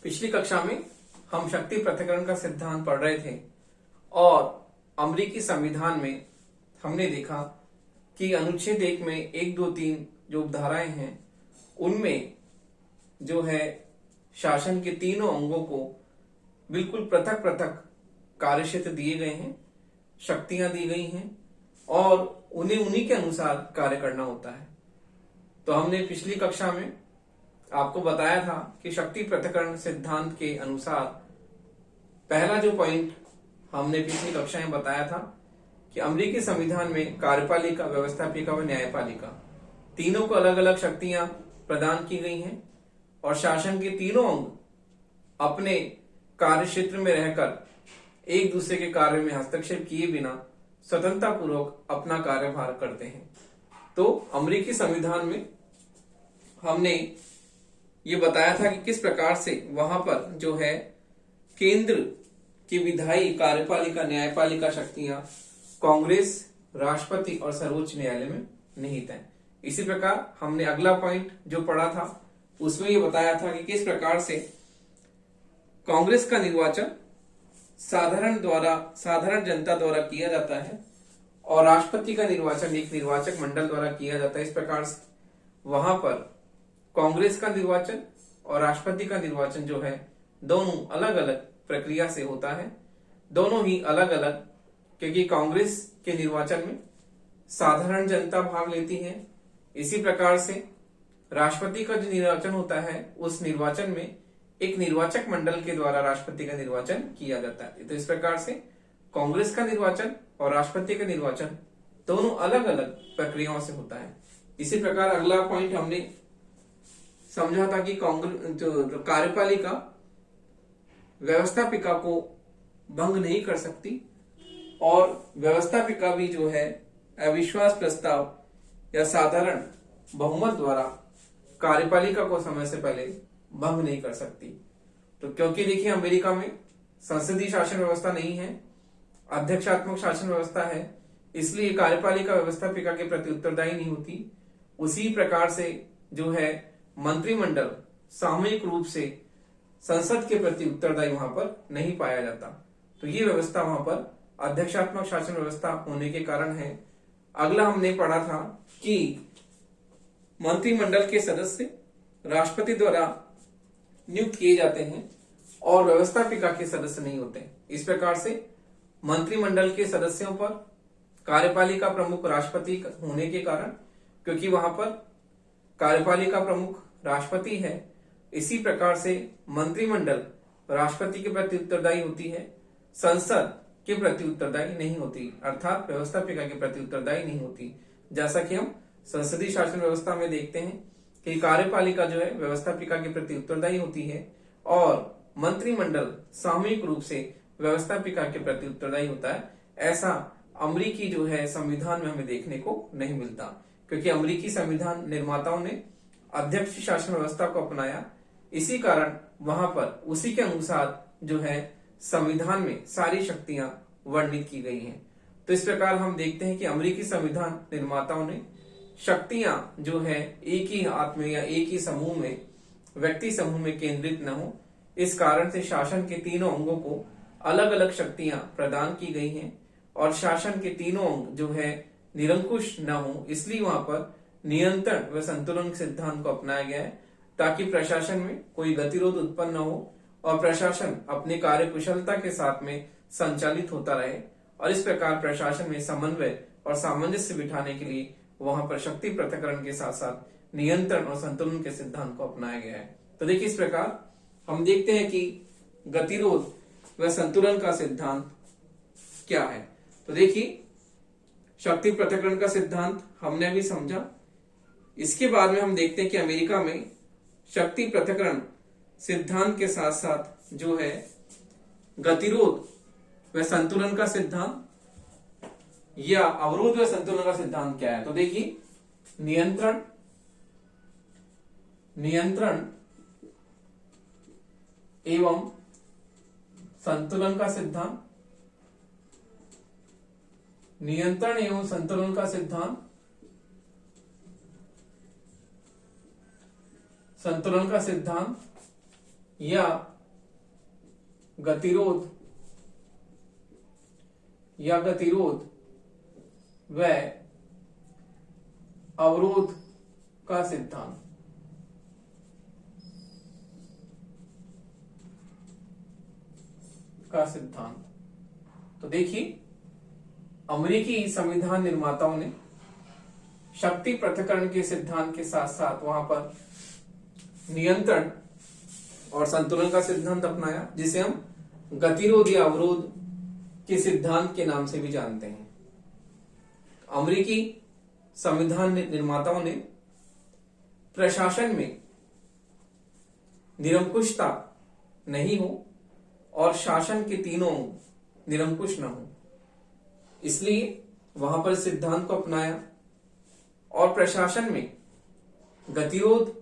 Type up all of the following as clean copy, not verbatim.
पिछली कक्षा में हम शक्ति पृथक्करण का सिद्धांत पढ़ रहे थे और अमेरिकी संविधान में हमने देखा कि अनुच्छेद 1 में 1, 2, 3 जो उपधाराएं हैं उनमें जो है शासन के तीनों अंगों को बिल्कुल पृथक पृथक कार्यक्षेत्र दिए गए हैं, शक्तियां दी गई हैं और उन्हें उन्हीं के अनुसार कार्य करना होता है। तो हमने पिछली कक्षा में आपको बताया था कि शक्ति पृथक्करण सिद्धांत के अनुसार पहला जो पॉइंट हमने पिछली कक्षा में बताया था कि अमेरिकी संविधान में कार्यपालिका, व्यवस्थापिका व न्यायपालिका तीनों को अलग अलग शक्तियां प्रदान की गई हैं और शासन के तीनों अंग अपने कार्य क्षेत्र में रहकर एक दूसरे के कार्य में हस्तक्षेप किए बिना स्वतंत्रता पूर्वक अपना कार्यभार करते हैं। तो अमेरिकी संविधान में हमने ये बताया था कि किस प्रकार से वहां पर जो है केंद्र की विधायी, कार्यपालिका, न्यायपालिका शक्तियां कांग्रेस, राष्ट्रपति और सर्वोच्च न्यायालय में निहित हैं। इसी प्रकार हमने अगला पॉइंट जो पढ़ा था उसमें ये बताया था कि किस प्रकार से कांग्रेस का निर्वाचन साधारण जनता द्वारा किया जाता है और राष्ट्रपति का निर्वाचन एक निर्वाचक मंडल द्वारा किया जाता है। इस प्रकार से वहां पर कांग्रेस का निर्वाचन और राष्ट्रपति का निर्वाचन जो है दोनों अलग अलग प्रक्रिया से होता है, दोनों ही अलग अलग, क्योंकि कांग्रेस के निर्वाचन में साधारण जनता भाग लेती है। इसी प्रकार से राष्ट्रपति का जो निर्वाचन होता है उस निर्वाचन में एक निर्वाचक मंडल के द्वारा राष्ट्रपति का निर्वाचन किया जाता है। तो इस प्रकार से कांग्रेस का निर्वाचन और राष्ट्रपति का निर्वाचन दोनों अलग अलग प्रक्रियाओं से होता है। इसी प्रकार अगला पॉइंट हमने समझा था कि कांग्रेस जो कार्यपालिका व्यवस्थापिका को भंग नहीं कर सकती और व्यवस्थापिका भी जो है अविश्वास प्रस्ताव या साधारण बहुमत द्वारा कार्यपालिका को समय से पहले भंग नहीं कर सकती। तो क्योंकि देखिए अमेरिका में संसदीय शासन व्यवस्था नहीं है, अध्यक्षात्मक शासन व्यवस्था है, इसलिए कार्यपालिका व्यवस्थापिका के प्रति उत्तरदायी नहीं होती। उसी प्रकार से जो है मंत्रिमंडल सामूहिक रूप से संसद के प्रति उत्तरदायी वहां पर नहीं पाया जाता। तो ये व्यवस्था वहां पर अध्यक्षात्मक शासन व्यवस्था होने के कारण है। अगला हमने पढ़ा था कि मंत्रिमंडल के सदस्य राष्ट्रपति द्वारा नियुक्त किए जाते हैं और व्यवस्थापिका के सदस्य नहीं होते। इस प्रकार से मंत्रिमंडल के सदस्यों पर कार्यपालिका प्रमुख राष्ट्रपति होने के कारण, क्योंकि वहां पर कार्यपालिका प्रमुख राष्ट्रपति है, इसी प्रकार से मंत्रिमंडल राष्ट्रपति के प्रति उत्तरदायी होती है, संसद के प्रति उत्तरदायी नहीं होती, अर्थात व्यवस्थापिका के प्रति उत्तरदायी नहीं होती। जैसा कि हम संसदीय शासन व्यवस्था में देखते हैं कि कार्यपालिका जो है व्यवस्थापिका के प्रति उत्तरदायी होती है और मंत्रिमंडल सामूहिक रूप से व्यवस्थापिका के प्रति उत्तरदायी होता है। ऐसा अमेरिकी जो है संविधान में हमें देखने को नहीं मिलता, क्योंकि अमेरिकी संविधान निर्माताओं ने अध्यक्ष शासन व्यवस्था को अपनाया। इसी कारण वहां पर उसी के अनुसार जो है संविधान में सारी शक्तियां वर्णित की गई हैं। तो इस प्रकार हम देखते हैं कि अमेरिकी संविधान निर्माताओं ने शक्तियां जो है एक ही हाथ में या एक ही समूह में, व्यक्ति समूह में केंद्रित न हो, इस कारण से शासन के तीनों अंगों को अलग अलग शक्तियां प्रदान की गई हैं और शासन के तीनों अंग जो है निरंकुश न हो, इसलिए वहां पर नियंत्रण व संतुलन सिद्धांत को अपनाया गया है, ताकि प्रशासन में कोई गतिरोध उत्पन्न न हो और प्रशासन अपने कार्य कुशलता के साथ में संचालित होता रहे। और इस प्रकार प्रशासन में समन्वय और सामंजस्य बिठाने के लिए वहां पर शक्ति पृथक्करण के साथ साथ नियंत्रण और संतुलन के सिद्धांत को अपनाया गया है। तो देखिए इस प्रकार हम देखते हैं कि गतिरोध व संतुलन का सिद्धांत क्या है। तो देखिए शक्ति पृथक्करण का सिद्धांत हमने अभी समझा। इसके बाद में हम देखते हैं कि अमेरिका में शक्ति पृथक्करण सिद्धांत के साथ साथ जो है गतिरोध व संतुलन का सिद्धांत या अवरोध व संतुलन का सिद्धांत क्या है। तो देखिए नियंत्रण एवं संतुलन का सिद्धांत, नियंत्रण एवं संतुलन का सिद्धांत, संतुलन का सिद्धांत या गतिरोध या गतिरोध व अवरोध का सिद्धांत। तो देखिए, अमेरिकी संविधान निर्माताओं ने शक्ति पृथक्करण के सिद्धांत के साथ साथ वहां पर नियंत्रण और संतुलन का सिद्धांत अपनाया, जिसे हम गतिरोध या अवरोध के सिद्धांत के नाम से भी जानते हैं। अमेरिकी संविधान निर्माताओं ने प्रशासन में निरंकुशता नहीं हो और शासन के तीनों निरंकुश न हो, इसलिए वहां पर सिद्धांत को अपनाया और प्रशासन में गतिरोध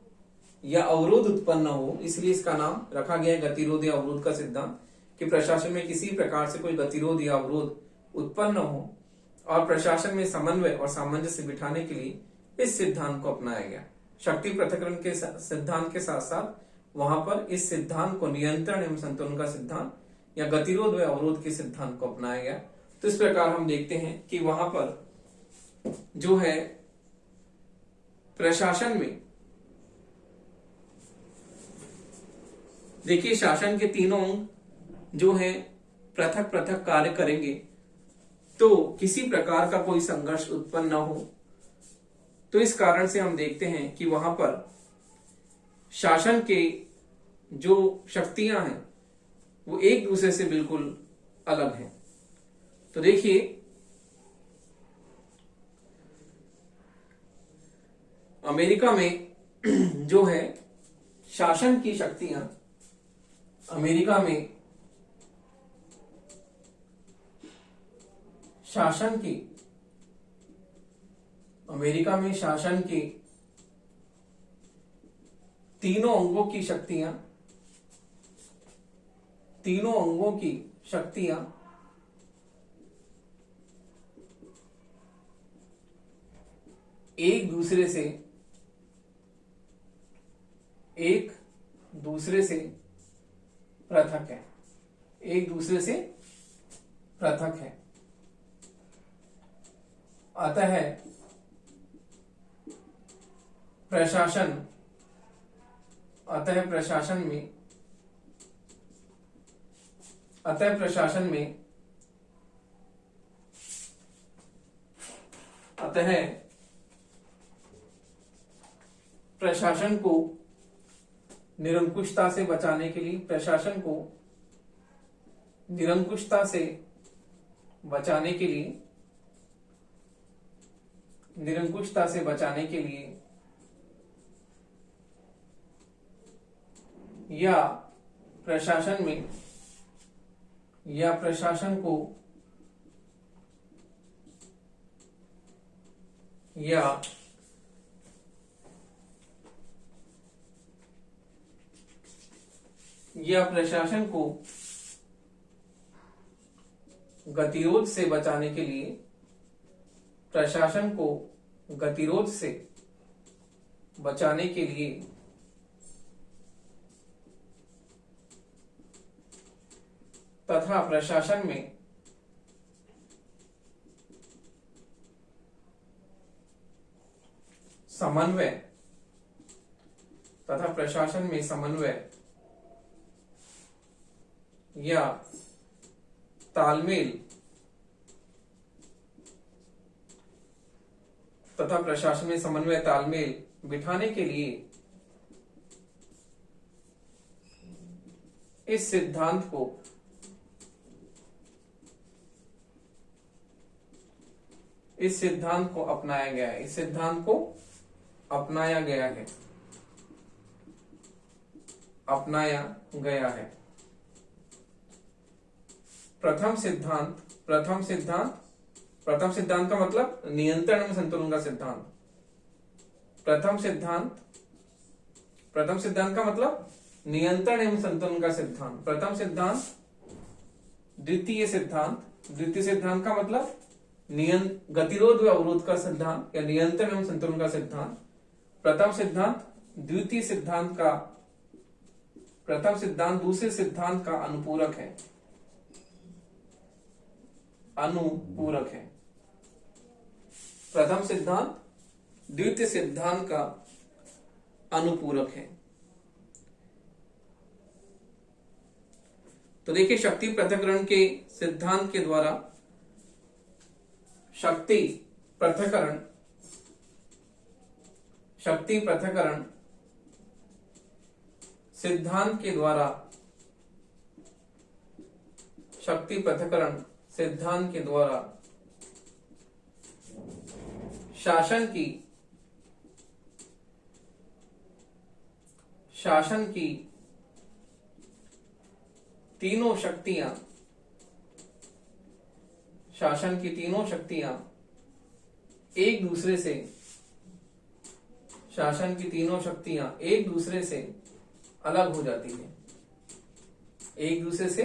या अवरोध उत्पन्न हो, इसलिए इसका नाम रखा गया गतिरोध या अवरोध का सिद्धांत, कि प्रशासन में किसी प्रकार से कोई गतिरोध या अवरोध उत्पन्न हो और प्रशासन में समन्वय और सामंजस्य बिठाने के लिए इस सिद्धांत को अपनाया गया। शक्ति पृथक्करण के सिद्धांत के साथ साथ वहां पर इस सिद्धांत को नियंत्रण एवं संतुलन का सिद्धांत या गतिरोध व अवरोध के सिद्धांत को अपनाया गया। तो इस प्रकार हम देखते हैं कि वहां पर जो है प्रशासन में, देखिए शासन के तीनों अंग जो है पृथक पृथक कार्य करेंगे तो किसी प्रकार का कोई संघर्ष उत्पन्न न हो। तो इस कारण से हम देखते हैं कि वहां पर शासन के जो शक्तियां हैं वो एक दूसरे से बिल्कुल अलग हैं। तो देखिए, अमेरिका में जो है शासन की शक्तियां, अमेरिका में शासन की तीनों अंगों की शक्तियां एक दूसरे से पृथक है। अतः प्रशासन को निरंकुशता से बचाने के लिए, या प्रशासन को गतिरोध से बचाने के लिए, तथा प्रशासन में समन्वय या तालमेल बिठाने के लिए इस सिद्धांत को अपनाया गया है। प्रथम सिद्धांत का मतलब नियंत्रण एवं संतुलन का सिद्धांत। प्रथम सिद्धांत का मतलब नियंत्रण एवं संतुलन का सिद्धांत। प्रथम सिद्धांत। द्वितीय सिद्धांत का मतलब गतिरोध व अवरोध का सिद्धांत या नियंत्रण एवं संतुलन का सिद्धांत। प्रथम सिद्धांत। द्वितीय सिद्धांत का प्रथम सिद्धांत दूसरे सिद्धांत का अनुपूरक है, अनुपूरक है। प्रथम सिद्धांत द्वितीय सिद्धांत का अनुपूरक है। तो देखिए, शक्ति पृथक्करण के सिद्धांत के द्वारा शक्ति पृथक्करण सिद्धांत के द्वारा शक्ति पृथक्करण सिद्धांत के द्वारा शासन की तीनों शक्तियां, शासन की तीनों शक्तियां एक दूसरे से, शासन की तीनों शक्तियां एक दूसरे से अलग हो जाती है, एक दूसरे से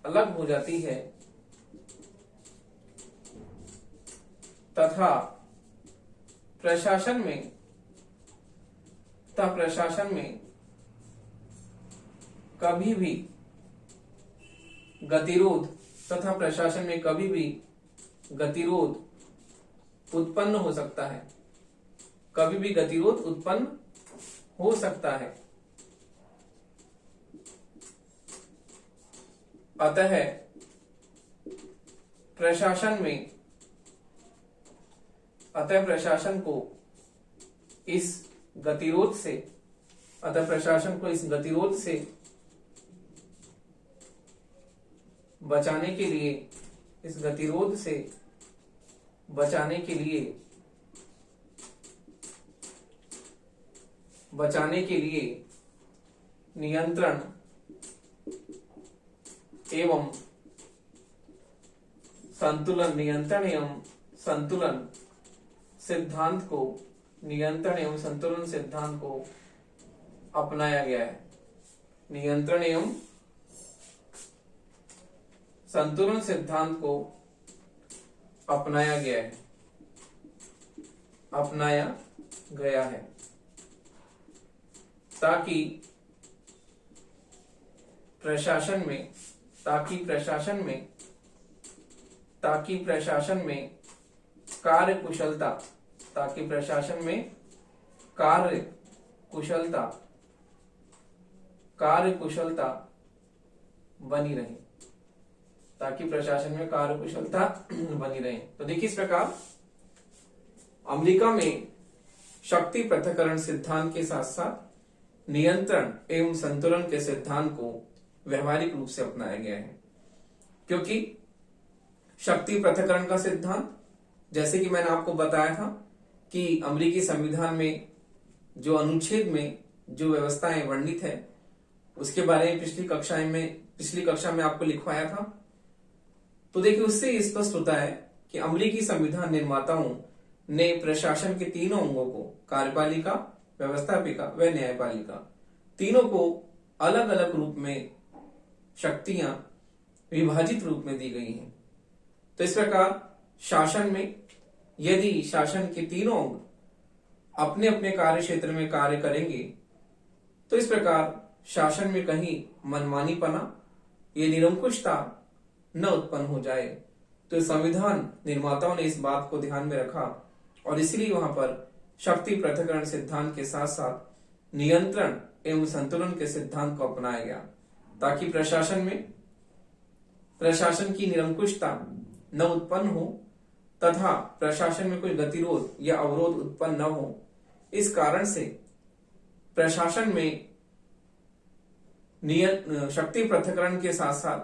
अलग हो जाती है तथा प्रशासन में कभी भी गतिरोध उत्पन्न हो सकता है, कभी भी गतिरोध उत्पन्न हो सकता है। अतः प्रशासन को इस गतिरोध से बचाने के लिए नियंत्रण एवं संतुलन सिद्धांत को अपनाया गया है। नियंत्रण एवं संतुलन सिद्धांत को अपनाया गया है ताकि प्रशासन में कार्यकुशलता बनी रहे, तो देखिए, इस प्रकार अमेरिका में शक्ति पृथक्करण सिद्धांत के साथ साथ नियंत्रण एवं संतुलन के सिद्धांत को व्यवहारिक रूप से अपनाया गया है। क्योंकि शक्ति पृथक्करण का सिद्धांत, जैसे कि मैंने आपको बताया था कि अमेरिकी संविधान में जो अनुच्छेद में जो व्यवस्थाएं वर्णित है उसके बारे में पिछली कक्षा में आपको लिखवाया था। तो देखिए, उससे स्पष्ट होता है कि अमेरिकी संविधान निर्माताओं ने प्रशासन के तीनों अंगों को, कार्यपालिका, व्यवस्थापिका व न्यायपालिका, तीनों को अलग अलग रूप में शक्तियां विभाजित रूप में दी गई हैं। तो इस प्रकार शासन में यदि शासन के तीनों अंग अपने अपने कार्य क्षेत्र में कार्य करेंगे तो इस प्रकार शासन में कहीं मनमानीपना या निरंकुशता न उत्पन्न हो जाए। तो संविधान निर्माताओं ने इस बात को ध्यान में रखा और इसलिए वहां पर शक्ति पृथक्करण सिद्धांत के साथ साथ नियंत्रण एवं संतुलन के सिद्धांत को अपनाया गया ताकि प्रशासन की निरंकुशता न उत्पन्न हो तथा प्रशासन में कोई गतिरोध या अवरोध उत्पन्न न हो। इस कारण से प्रशासन में शक्ति पृथक्करण के साथ साथ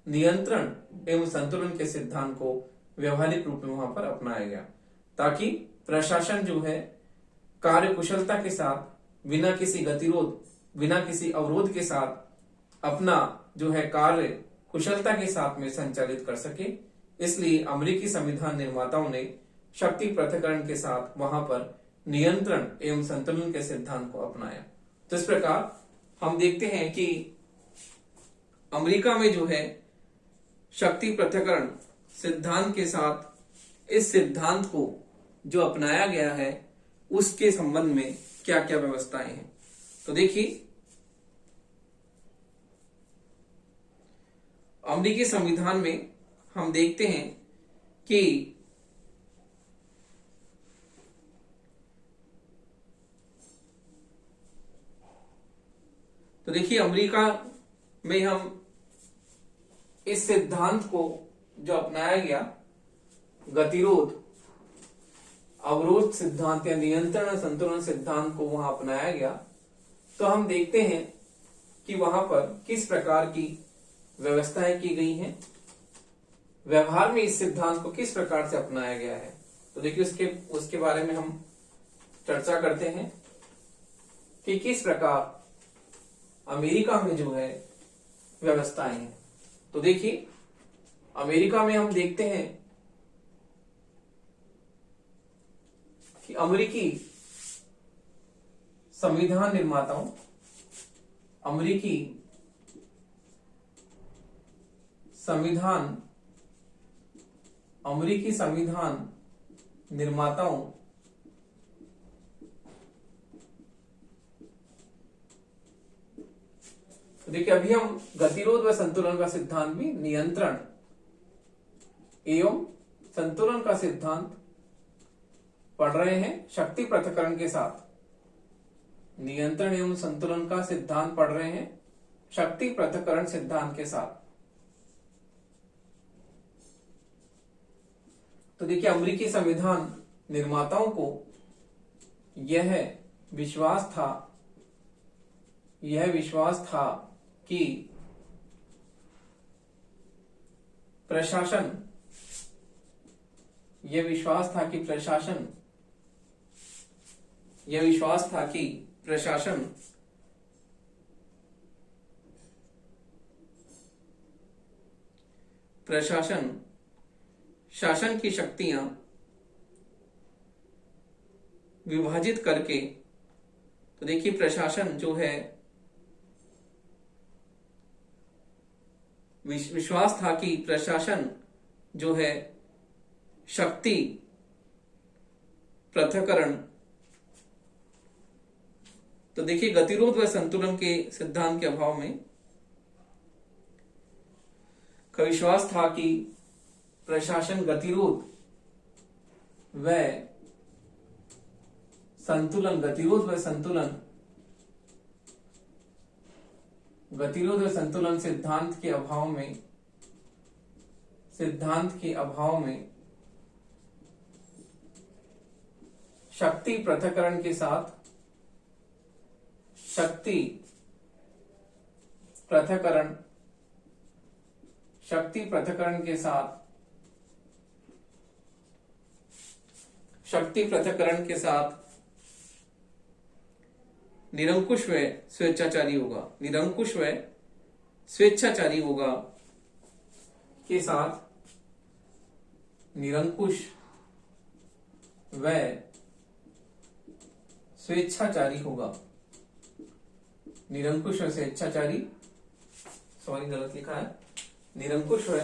नियंत्रण एवं संतुलन के सिद्धांत को व्यवहारिक रूप में वहां पर अपनाया गया ताकि प्रशासन जो है कार्यकुशलता के साथ बिना किसी गतिरोध, बिना किसी अवरोध के साथ अपना जो है कार्य कुशलता के साथ में संचालित कर सके। इसलिए अमेरिकी संविधान निर्माताओं ने शक्ति पृथक्करण के साथ वहां पर नियंत्रण एवं संतुलन के सिद्धांत को अपनाया। तो इस प्रकार हम देखते हैं कि अमेरिका में जो है शक्ति पृथक्करण सिद्धांत के साथ इस सिद्धांत को जो अपनाया गया है उसके संबंध में क्या क्या व्यवस्थाएं हैं। तो देखिए, अमेरिकी संविधान में हम देखते हैं कि तो देखिए अमेरिका में हम इस सिद्धांत को जो अपनाया गया, गतिरोध अवरोध सिद्धांत या नियंत्रण संतुलन सिद्धांत को वहां अपनाया गया, तो हम देखते हैं कि वहां पर किस प्रकार की व्यवस्थाएं की गई हैं, व्यवहार में इस सिद्धांत को किस प्रकार से अपनाया गया है। तो देखिए उसके बारे में हम चर्चा करते हैं कि किस प्रकार अमेरिका में जो है व्यवस्थाएं हैं। तो देखिए अमेरिका में हम देखते हैं कि अमेरिकी संविधान निर्माताओं, अमेरिकी संविधान निर्माताओं देखिए अभी हम गतिरोध व संतुलन का सिद्धांत भी नियंत्रण एवं संतुलन का सिद्धांत पढ़ रहे हैं शक्ति पृथक्करण के साथ। नियंत्रण एवं संतुलन का सिद्धांत पढ़ रहे हैं शक्ति पृथक्करण सिद्धांत के साथ। तो देखिए अमेरिकी संविधान निर्माताओं को यह विश्वास था कि प्रशासन शासन की शक्तियां विभाजित करके, तो देखिए प्रशासन जो है विश्वास था कि प्रशासन जो है शक्ति पृथक्करण, तो देखिए गतिरोध व संतुलन के सिद्धांत के अभाव में का विश्वास था कि प्रशासन गतिरोध व संतुलन सिद्धांत के अभाव में शक्ति पृथक्करण के साथ शक्ति पृथक्करण के साथ निरंकुश व स्वेच्छाचारी होगा के साथ निरंकुश व स्वेच्छाचारी होगा। निरंकुश व स्वेच्छाचारी, सॉरी गलत लिखा है, निरंकुश व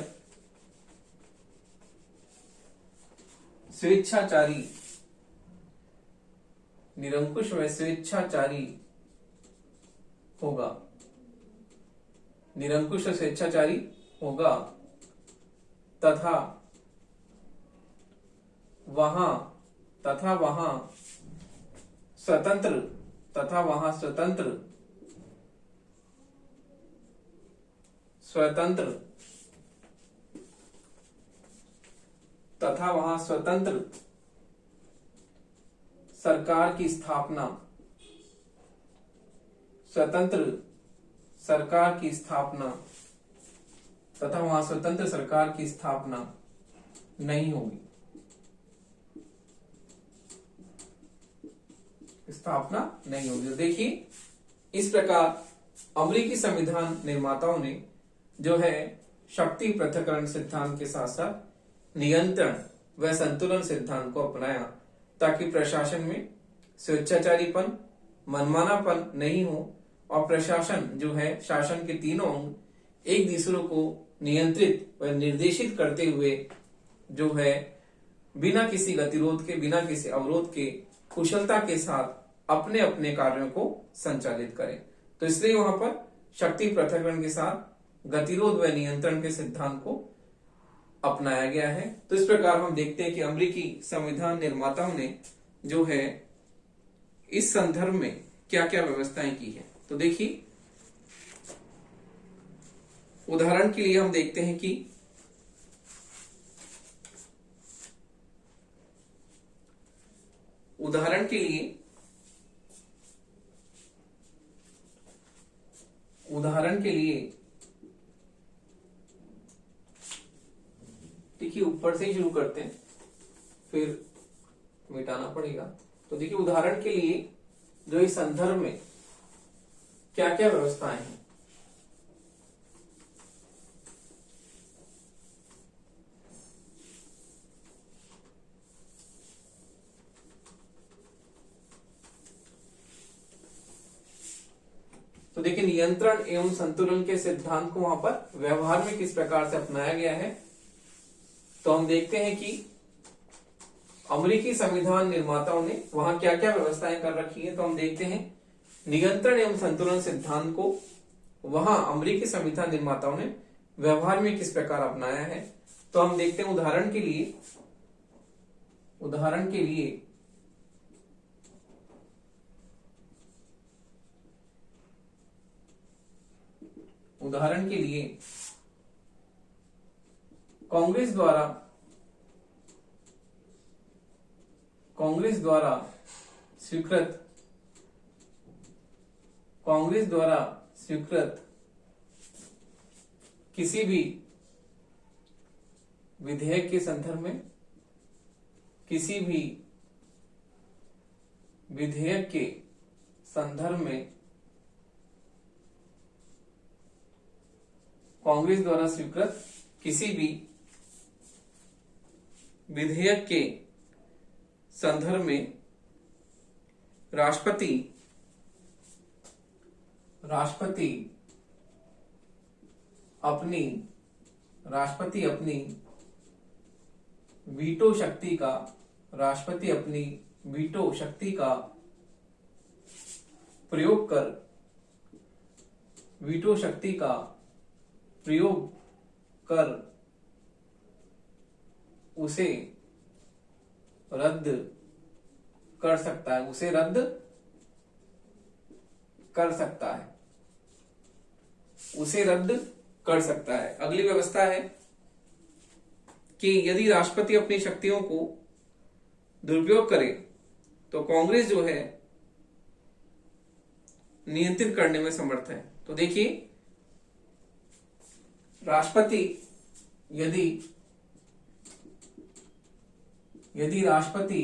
स्वेच्छाचारी होगा। निरंकुश व स्वेच्छाचारी होगा तथा वहां स्वतंत्र सरकार की स्थापना नहीं होगी। देखिए इस प्रकार अमेरिकी संविधान निर्माताओं ने जो है शक्ति पृथक्करण सिद्धांत के साथ साथ नियंत्रण व संतुलन सिद्धांत को अपनाया ताकि प्रशासन में स्वेच्छाचारीपन, मनमानापन नहीं हो और प्रशासन जो है शासन के तीनों अंग एक दूसरे को नियंत्रित व निर्देशित करते हुए जो है बिना किसी गतिरोध के, बिना किसी अवरोध के कुशलता के साथ अपने अपने कार्यों को संचालित करें। तो इसलिए वहां पर शक्ति पृथक्करण के साथ गतिरोध व नियंत्रण के सिद्धांत को अपनाया गया है। तो इस प्रकार हम देखते हैं कि अमेरिकी संविधान निर्माताओं ने जो है इस संदर्भ में क्या क्या व्यवस्थाएं की है। तो देखिए, उदाहरण के लिए हम देखते हैं कि उदाहरण के लिए देखिए, ऊपर से ही शुरू करते हैं, फिर मिटाना पड़ेगा। तो देखिए, उदाहरण के लिए जो इस संदर्भ में क्या क्या व्यवस्थाएं हैं। तो देखिए, नियंत्रण एवं संतुलन के सिद्धांत को वहां पर व्यवहार में किस प्रकार से अपनाया गया है। तो हम देखते हैं कि अमेरिकी संविधान निर्माताओं ने वहां क्या क्या व्यवस्थाएं कर रखी है। तो हम देखते हैं नियंत्रण एवं संतुलन सिद्धांत को वहां अमेरिकी संविधान निर्माताओं ने व्यवहार में किस प्रकार अपनाया है। तो हम देखते हैं उदाहरण के लिए कांग्रेस द्वारा स्वीकृत किसी भी विधेयक के संदर्भ में, कांग्रेस द्वारा स्वीकृत किसी भी विधेयक के संदर्भ में राष्ट्रपति अपनी वीटो शक्ति का प्रयोग कर उसे रद्द कर सकता है। अगली व्यवस्था है कि यदि राष्ट्रपति अपनी शक्तियों को दुरुपयोग करे तो कांग्रेस जो है नियंत्रित करने में समर्थ है। तो देखिए, राष्ट्रपति यदि राष्ट्रपति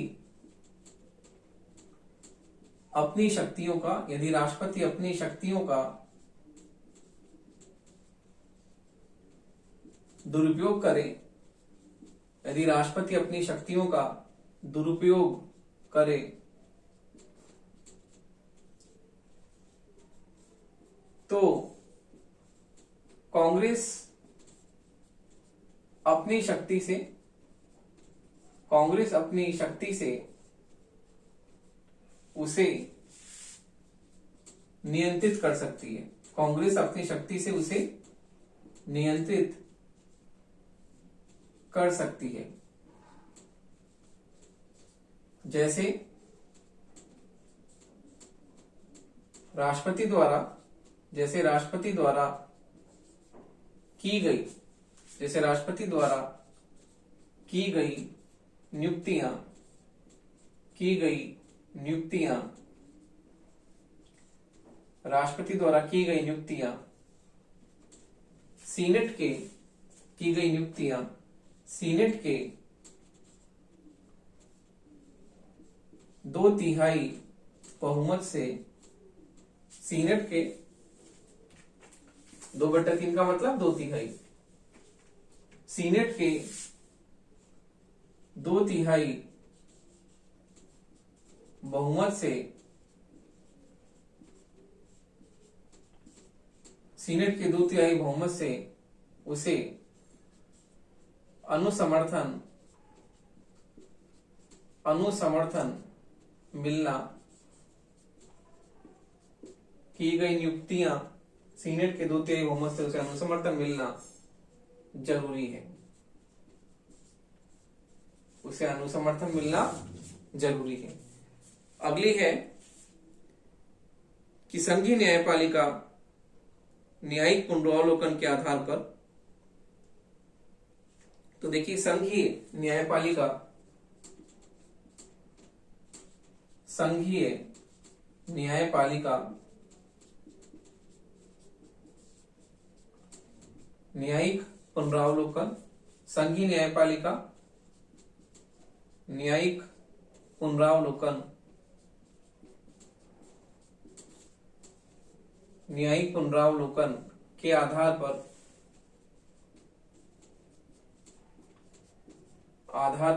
अपनी शक्तियों का दुरुपयोग करे तो कांग्रेस अपनी शक्ति से उसे नियंत्रित कर सकती है। कांग्रेस अपनी शक्ति से उसे नियंत्रित कर सकती है। जैसे राष्ट्रपति द्वारा की गई नियुक्तियां सीनेट के 2/3 बहुमत से, सीनेट के 2/3 का मतलब 2/3, सीनेट के 2/3 बहुमत से, उसे अनुसमर्थन मिलना, की गई नियुक्तियां सीनेट के 2/3 बहुमत से उसे अनुसमर्थन मिलना जरूरी है, उसे अनुसमर्थन मिलना जरूरी है। अगली है कि संघीय न्यायपालिका न्यायिक पुनरावलोकन के आधार पर, तो देखिए संघीय न्यायपालिका न्यायिक पुनरावलोकन, संघीय न्यायपालिका न्यायिक पुनरावलोकन के आधार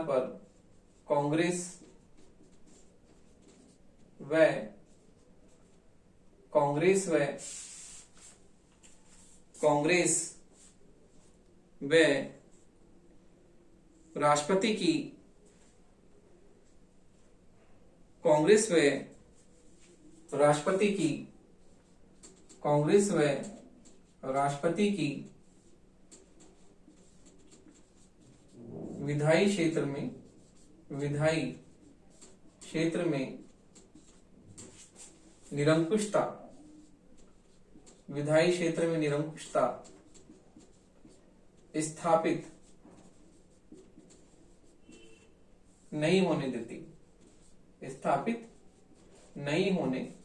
पर कांग्रेस व राष्ट्रपति की विधायी क्षेत्र में निरंकुशता स्थापित नहीं होने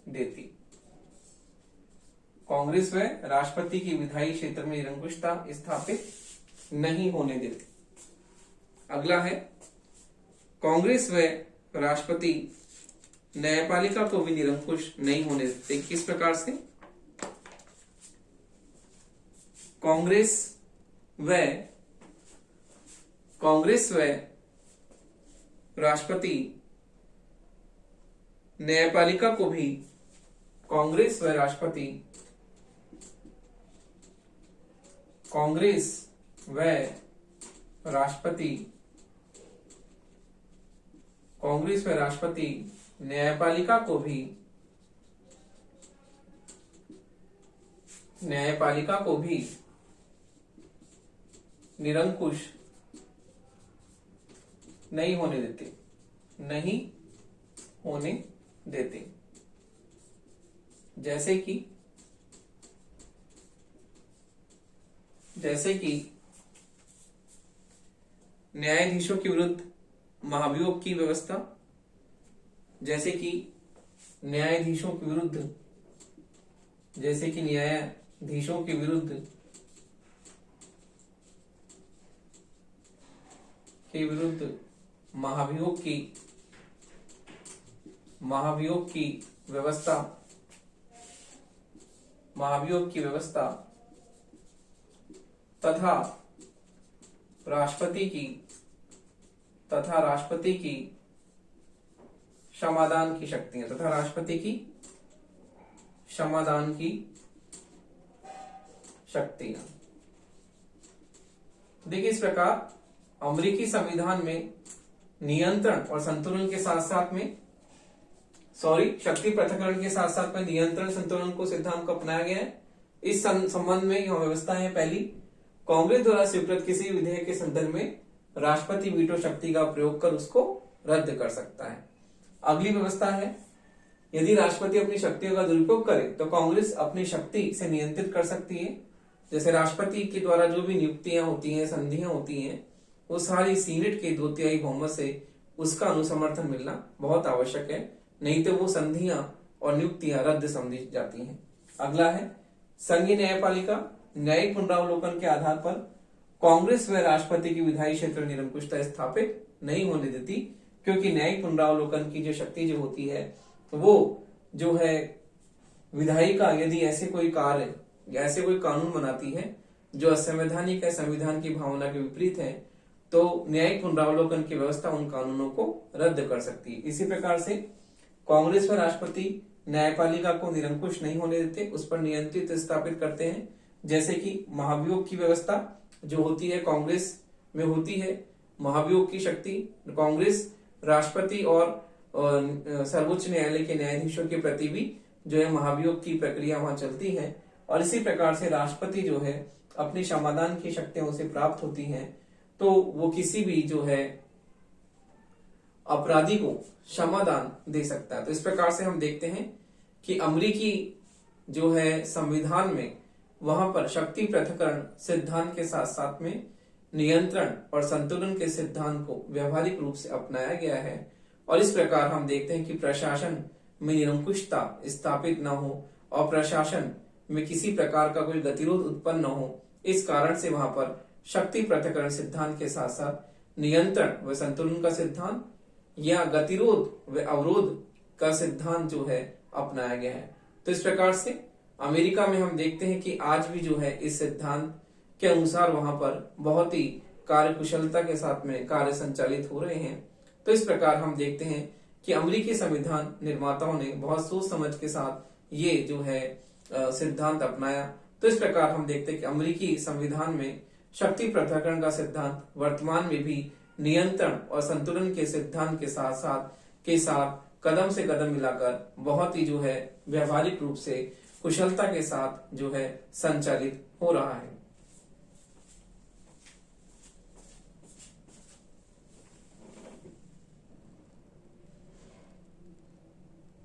देती। कांग्रेस व राष्ट्रपति की विधायी क्षेत्र में निरंकुशता स्थापित नहीं होने देती। अगला है कांग्रेस व राष्ट्रपति न्यायपालिका को भी निरंकुश नहीं होने देते। किस प्रकार से? कांग्रेस व राष्ट्रपति न्यायपालिका को भी कांग्रेस व राष्ट्रपति न्यायपालिका को भी निरंकुश नहीं होने देते। जैसे कि न्यायाधीशों के विरुद्ध महाभियोग की व्यवस्था, न्यायाधीशों के विरुद्ध महाभियोग की व्यवस्था तथा राष्ट्रपति की क्षमादान की शक्तियां। देखिए इस प्रकार अमेरिकी संविधान में नियंत्रण और संतुलन के साथ साथ में शक्ति पृथक्करण के साथ साथ में नियंत्रण संतुलन को सिद्धांत को अपनाया गया है। इस संबंध में यह व्यवस्था है। पहली, कांग्रेस द्वारा स्वीकृत किसी विधेयक के संदर्भ में राष्ट्रपति वीटो शक्ति का प्रयोग कर उसको रद्द कर सकता है। अगली व्यवस्था है, यदि राष्ट्रपति अपनी शक्तियों का दुरुपयोग करे तो कांग्रेस अपनी शक्ति से नियंत्रित कर सकती है। जैसे राष्ट्रपति के द्वारा जो भी नियुक्तियां होती हैं, संधियां होती हैं, वो सारी सीनेट के 2/3 बहुमत से उसका अनुसमर्थन मिलना बहुत आवश्यक है, नहीं तो वो संधियां और नियुक्तियां रद्द समझी जाती हैं। अगला है, संघीय न्यायपालिका न्यायिक पुनरावलोकन के आधार पर कांग्रेस व राष्ट्रपति की विधायी क्षेत्र में निरंकुशता स्थापित नहीं होने देती, क्योंकि न्यायिक पुनरावलोकन की जो शक्ति जो होती है वो जो है विधायिका यदि ऐसे कोई कार्य या ऐसे कोई कानून बनाती है जो असंवैधानिक है, संविधान की भावना के विपरीत है, तो न्यायिक पुनरावलोकन की व्यवस्था उन कानूनों को रद्द कर सकती है। इसी प्रकार से कांग्रेस व राष्ट्रपति न्यायपालिका को निरंकुश नहीं होने देते, उस पर नियंत्रित स्थापित करते हैं। जैसे कि महाभियोग की व्यवस्था जो होती है कांग्रेस में होती है, महाभियोग की शक्ति कांग्रेस राष्ट्रपति और सर्वोच्च न्यायालय के न्यायाधीशों के प्रति भी जो है महाभियोग की प्रक्रिया वहां चलती है, और इसी प्रकार से राष्ट्रपति जो है अपनी समाधान की शक्तियां उसे प्राप्त होती हैं, तो वो किसी भी जो है अपराधी को क्षमादान दे सकता है। तो इस प्रकार से हम देखते हैं कि अमेरिकी जो है संविधान में वहां पर शक्ति पृथक्करण सिद्धांत के साथ साथ में नियंत्रण और संतुलन के सिद्धांत को व्यवहारिक रूप से अपनाया गया है। और इस प्रकार हम देखते हैं कि प्रशासन में निरंकुशता स्थापित न हो और प्रशासन में किसी प्रकार का कोई गतिरोध उत्पन्न न हो। इस कारण से वहां पर शक्ति पृथक्करण सिद्धांत के साथ साथ नियंत्रण व संतुलन का सिद्धांत या गतिरोध व अवरोध का सिद्धांत जो है अपनाया गया है। तो इस प्रकार से अमेरिका में हम देखते हैं कि आज भी जो है इस सिद्धांत के अनुसार वहां पर बहुत ही कार्यकुशलता के साथ में कार्य संचालित हो रहे हैं। तो इस प्रकार हम देखते हैं कि अमेरिकी संविधान निर्माताओं ने बहुत सोच समझ के साथ ये जो है सिद्धांत अपनाया। तो इस प्रकार हम देखते हैं कि अमेरिकी संविधान में शक्ति पृथक्करण का सिद्धांत वर्तमान में भी नियंत्रण और संतुलन के सिद्धांत के साथ कदम से कदम मिलाकर बहुत ही जो है व्यवहारिक रूप से कुशलता के साथ जो है संचालित हो रहा है।